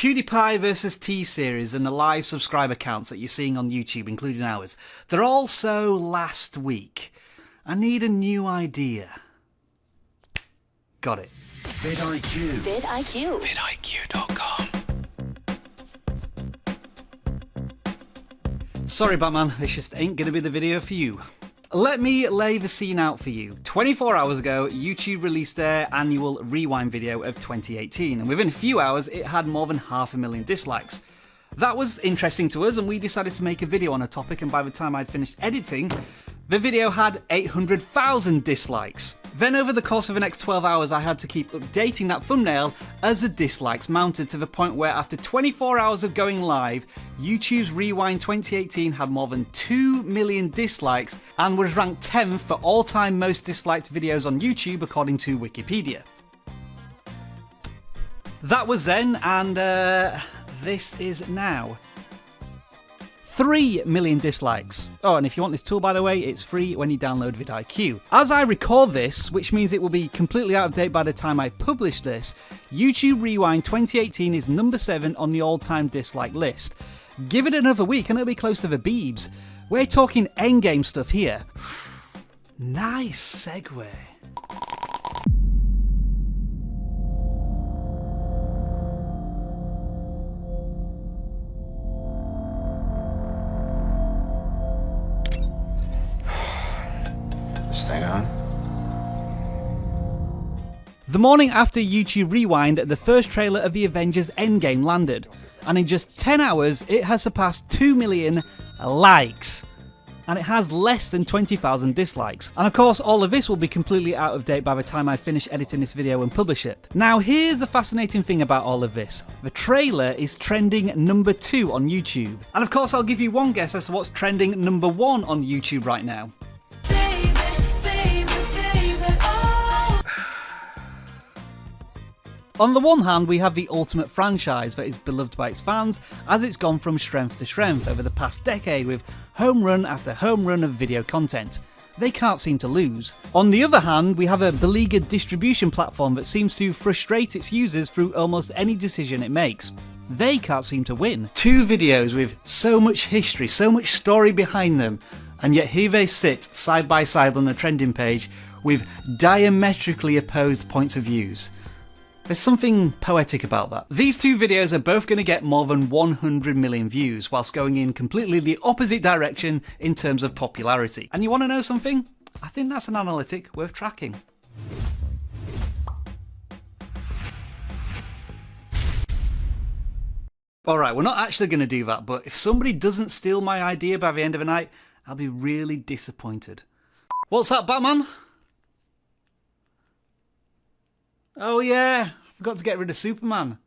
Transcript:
PewDiePie versus T-Series and the live subscriber counts that you're seeing on YouTube, including ours, they're all so last week. I need a new idea. Got it. vidIQ. vidIQ. vidIQ.com. Sorry, Batman, this just ain't gonna be the video for you. Let me lay the scene out for you. 24 hours ago, YouTube released their annual rewind video of 2018, and within a few hours, it had more than 500,000 dislikes. That was interesting to us, and we decided to make a video on a topic, and by the time I'd finished editing, the video had 800,000 dislikes. Then over the course of the next 12 hours, I had to keep updating that thumbnail as the dislikes mounted to the point where after 24 hours of going live, YouTube's Rewind 2018 had more than 2 million dislikes and was ranked 10th for all-time most disliked videos on YouTube according to Wikipedia. That was then, and this is now. 3 million dislikes. Oh, and if you want this tool, by the way, it's free when you download vidIQ. As I record this, which means it will be completely out of date by the time I publish this, YouTube Rewind 2018 is number 7 on the all-time dislike list. Give it another week and it'll be close to the Beebs. We're talking Endgame stuff here. Nice segue. Stay on. The morning after YouTube Rewind, the first trailer of the Avengers Endgame landed, and in just 10 hours it has surpassed 2 million likes, and it has less than 20,000 dislikes. And of course all of this will be completely out of date by the time I finish editing this video and publish it. Now here's the fascinating thing about all of this. The trailer is trending number 2 on YouTube. And of course I'll give you one guess as to what's trending number 1 on YouTube right now. On the one hand, we have the ultimate franchise that is beloved by its fans as it's gone from strength to strength over the past decade with home run after home run of video content. They can't seem to lose. On the other hand, we have a beleaguered distribution platform that seems to frustrate its users through almost any decision it makes. They can't seem to win. 2 videos with so much history, so much story behind them, and yet here they sit side by side on the trending page with diametrically opposed points of views. There's something poetic about that. These 2 videos are both going to get more than 100 million views, whilst going in completely the opposite direction in terms of popularity. And you want to know something? I think that's an analytic worth tracking. Alright, we're not actually going to do that, but if somebody doesn't steal my idea by the end of the night, I'll be really disappointed. What's that, Batman? Oh yeah, forgot to get rid of Superman.